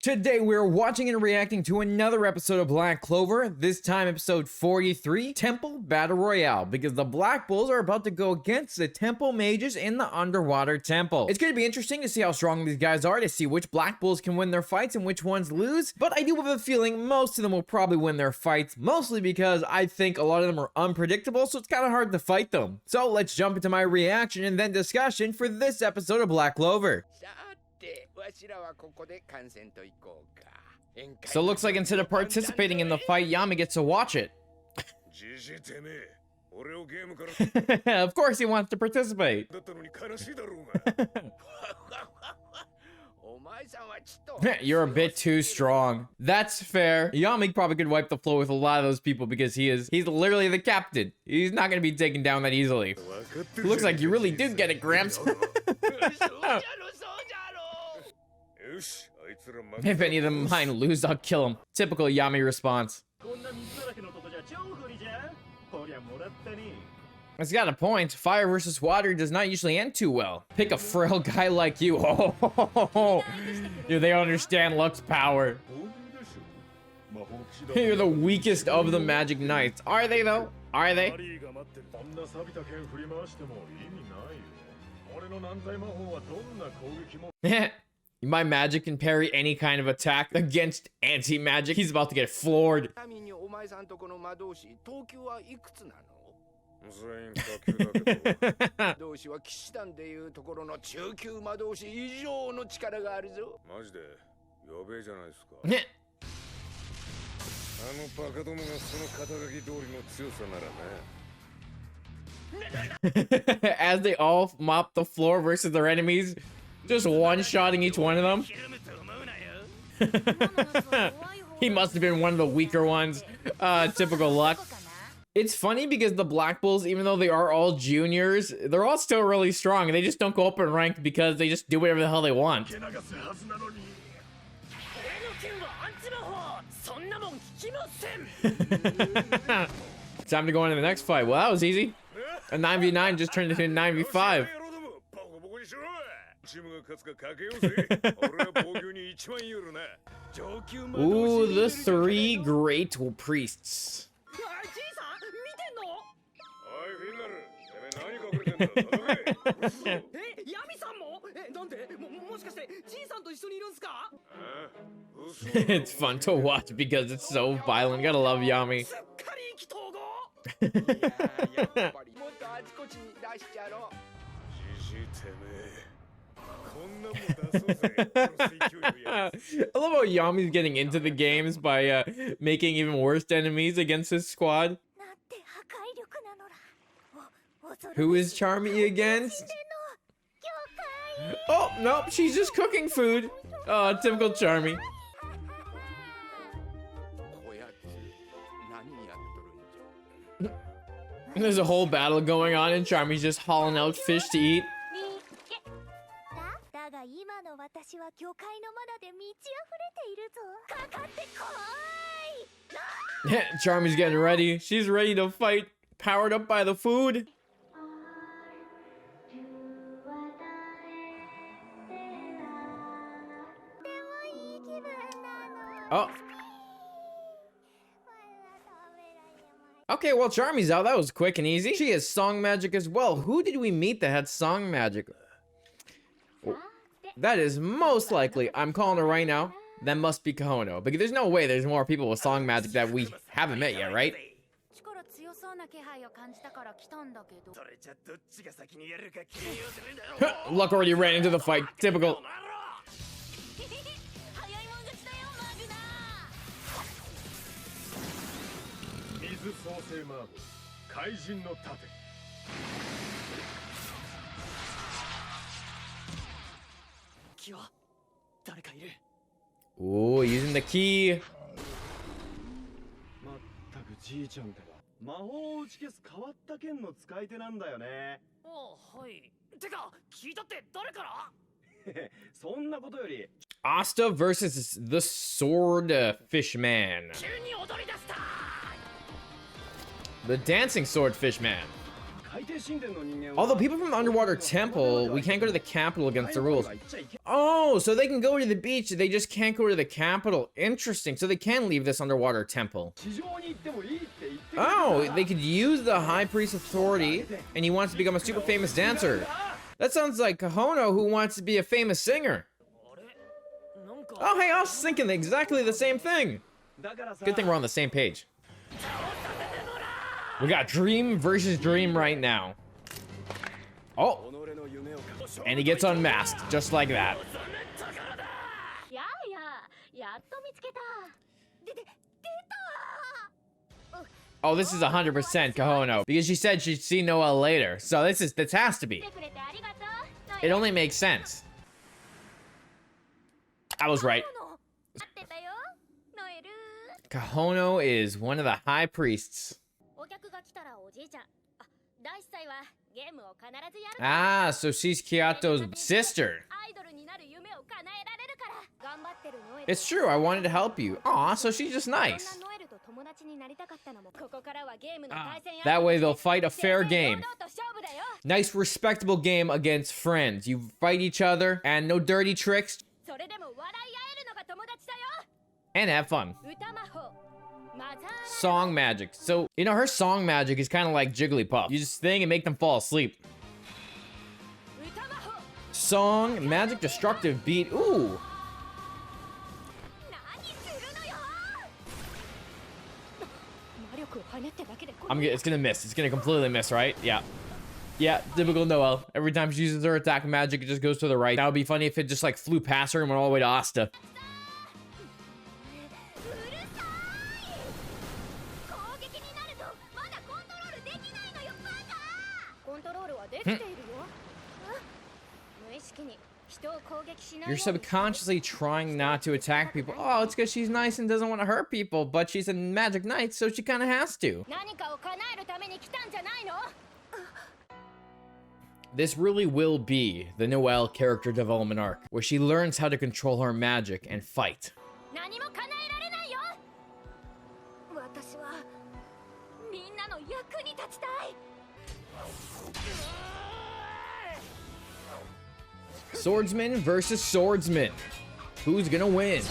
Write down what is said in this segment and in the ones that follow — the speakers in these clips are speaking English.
Today we're watching and reacting to another episode of Black Clover, this time episode 43, Temple Battle Royale, because the Black Bulls are about to go against the Temple Mages in the Underwater Temple. It's going to be interesting to see how strong these guys are, to see which Black Bulls can win their fights and which ones lose, but I do have a feeling most of them will probably win their fights, mostly because I think a lot of them are unpredictable, so it's kind of hard to fight them. So let's jump into my reaction and then discussion for this episode of Black Clover. So it looks like instead of participating in the fight, Yami gets to watch it. Of course he wants to participate. You're a bit too strong. That's fair. Yami probably could wipe the floor with a lot of those people because he's literally the captain. He's not going to be taken down that easily. Looks like you really do get it, Gramps. If any of them mine lose, I'll kill them. Typical Yami response. It's got a point. Fire versus water does not usually end too well. Pick a frail guy like you. Oh, dude, they understand Luck's power. You're the weakest of the Magic Knights. Are they though? Are they? My magic can parry any kind of attack against anti-magic. He's about to get floored. As they all mop the floor versus their enemies, just one-shotting each one of them. He must have been one of the weaker ones. Typical Luck. It's funny because the Black Bulls, even though they are all juniors, they're all still really strong. They just don't go up in rank because they just do whatever the hell they want. Time to go into the next fight. Well, that was easy. A 9v9 just turned into a 9v5. Ooh, the three great priests. It's fun to watch because it's so violent. Gotta love Yami. I love how Yami's getting into the games by making even worse enemies against his squad. Who is Charmy against? Oh, nope, she's just cooking food. Oh, typical Charmy. There's a whole battle going on and Charmy's just hauling out fish to eat. Charmy's getting ready. She's ready to fight, powered up by the food. Oh. Okay, well, Charmy's out. That was quick and easy. She has song magic as well. Who did we meet that had song magic? That is most likely, I'm calling her right now, that must be Kahono. Because there's no way there's more people with song magic that we haven't met yet, right? Luck already ran into the fight. Typical. Ooh, using the key. Asta versus the sword fishman. The dancing sword fishman. Although people from the underwater temple, we can't go to the capital against the rules. Oh, so they can go to the beach, they just can't go to the capital. Interesting. So they can leave this underwater temple. Oh, they could use the high priest authority, and he wants to become a super famous dancer. That sounds like Kahono, who wants to be a famous singer. Oh, hey, I was thinking exactly the same thing. Good thing we're on the same page. We got dream versus dream right now. Oh. And he gets unmasked, just like that. Oh, this is 100% Kahono, because she said she'd see Noelle later. So this has to be. It only makes sense. I was right. Kahono is one of the high priests. Ah, so she's Kyato's sister. It's true, I wanted to help you. Aw, so she's just nice. That way they'll fight a fair game. Nice, respectable game against friends. You fight each other, and no dirty tricks. And have fun. Song magic. So, you know, her song magic is kind of like Jigglypuff. You just sing and make them fall asleep. Song, magic, destructive beat. Ooh. It's gonna miss. It's gonna completely miss, right? Yeah. Yeah, typical Noelle. Every time she uses her attack magic, it just goes to the right. That would be funny if it just like flew past her and went all the way to Asta. You're subconsciously trying not to attack people. Oh, it's because she's nice and doesn't want to hurt people, but she's a magic knight, so she kind of has to. This really will be the Noelle character development arc, where she learns how to control her magic and fight. Swordsman versus swordsman. Who's gonna win?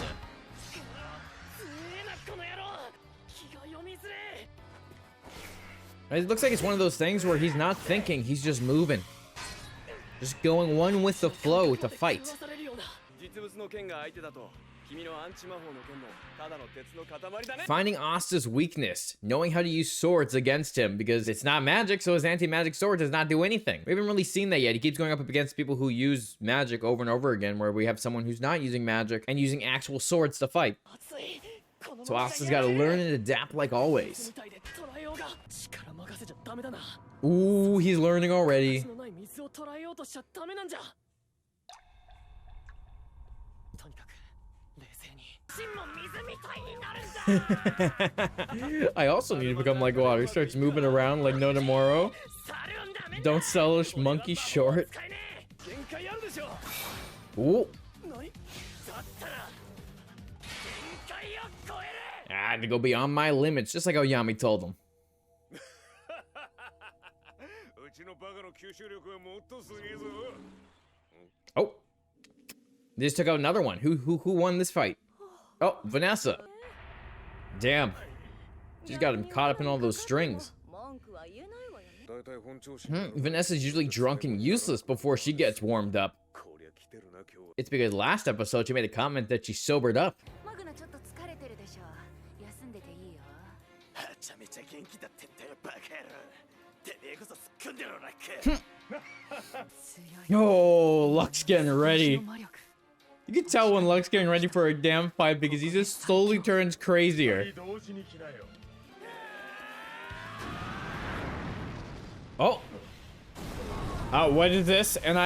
It looks like it's one of those things where he's not thinking, he's just moving. Just going one with the flow to fight. Finding Asta's weakness, knowing how to use swords against him, because it's not magic, so his anti-magic sword does not do anything. We haven't really seen that yet. He keeps going up against people who use magic over and over again, where we have someone who's not using magic and using actual swords to fight. So Asta's got to learn and adapt like always. Ooh, he's learning already. I also need to become like water. He starts moving around like no tomorrow. Don't sell us monkey short. Ooh. I had to go beyond my limits, just like how Yami told him. Oh. They just took out another one. Who won this fight? Oh, Vanessa. Damn. She's got him caught up in all those strings. Vanessa's usually drunk and useless before she gets warmed up. It's because last episode she made a comment that she sobered up. Oh, Luck's getting ready. You can tell when Luck's getting ready for a damn fight because he just slowly turns crazier. Oh. What is this? And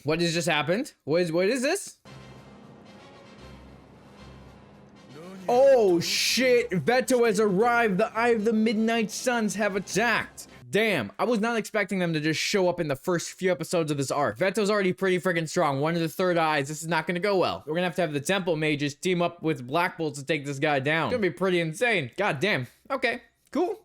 what has just happened? What is this? Oh shit, Veto has arrived. The Eye of the Midnight Suns have attacked. damn, I was not expecting them to just show up in the first few episodes of this arc. Veto's already pretty freaking strong. One of the third eyes. This is not gonna go well. We're gonna have the temple mages team up with Black Bulls to take this guy down. It's gonna be pretty insane. God damn. Okay, cool.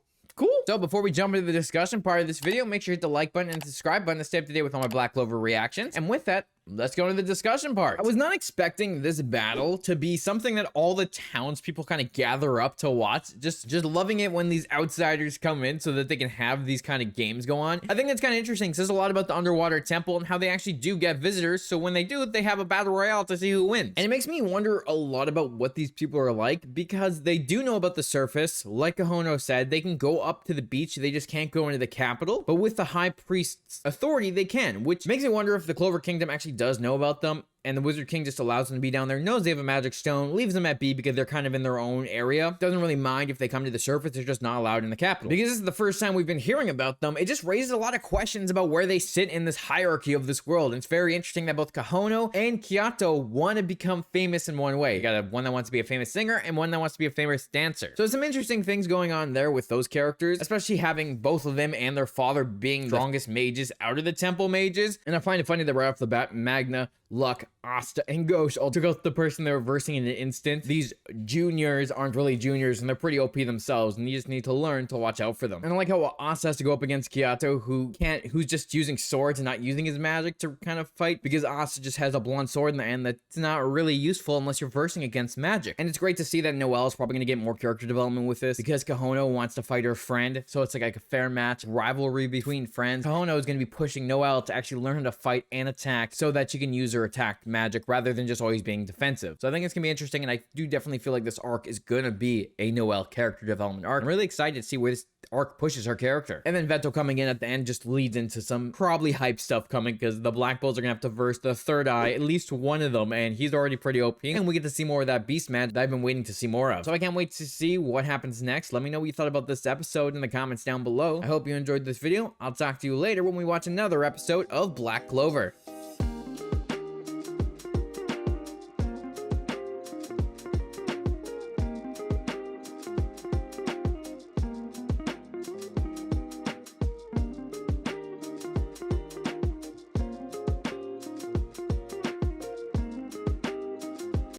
So before we jump into the discussion part of this video, make sure you hit the like button and subscribe button to stay up to date with all my Black Clover reactions. And with that, let's go into the discussion part. I was not expecting this battle to be something that all the townspeople kind of gather up to watch. Just loving it when these outsiders come in so that they can have these kind of games go on. I think that's kind of interesting. It says a lot about the underwater temple and how they actually do get visitors. So when they do, they have a battle royale to see who wins. And it makes me wonder a lot about what these people are like, because they do know about the surface. Like Kahono said, they can go up to the beach. They just can't go into the capital. But with the high priest's authority, they can, which makes me wonder if the Clover Kingdom actually does know about them, and the Wizard King just allows them to be down there, knows they have a magic stone, leaves them at B because they're kind of in their own area, doesn't really mind if they come to the surface, they're just not allowed in the capital. Because this is the first time we've been hearing about them, it just raises a lot of questions about where they sit in this hierarchy of this world. And it's very interesting that both Kahono and Kyoto want to become famous in one way. You got one that wants to be a famous singer and one that wants to be a famous dancer. So some interesting things going on there with those characters, especially having both of them and their father being the strongest mages out of the temple mages. And I find it funny that right off the bat, Magna, Luck, Asta, and Ghost all took out the person they were versing in an instant. These juniors aren't really juniors, and they're pretty OP themselves, and you just need to learn to watch out for them. And I like how Asta has to go up against Kyoto, who's just using swords and not using his magic to kind of fight, because Asta just has a blunt sword in the end that's not really useful unless you're versing against magic. And it's great to see that Noelle is probably going to get more character development with this, because Kahono wants to fight her friend, so it's like a fair match, rivalry between friends. Kahono is going to be pushing Noelle to actually learn how to fight and attack so that she can use her attack magic rather than just always being defensive. So I think it's gonna be interesting, and I do definitely feel like this arc is gonna be a Noelle character development arc. I'm really excited to see where this arc pushes her character. And then Veto coming in at the end just leads into some probably hype stuff coming, because the Black Bulls are gonna have to verse the third eye, at least one of them, and he's already pretty OP, and we get to see more of that beast match that I've been waiting to see more of. So I can't wait to see what happens next. Let me know what you thought about this episode in the comments down below. I hope you enjoyed this video. I'll talk to you later when we watch another episode of Black Clover.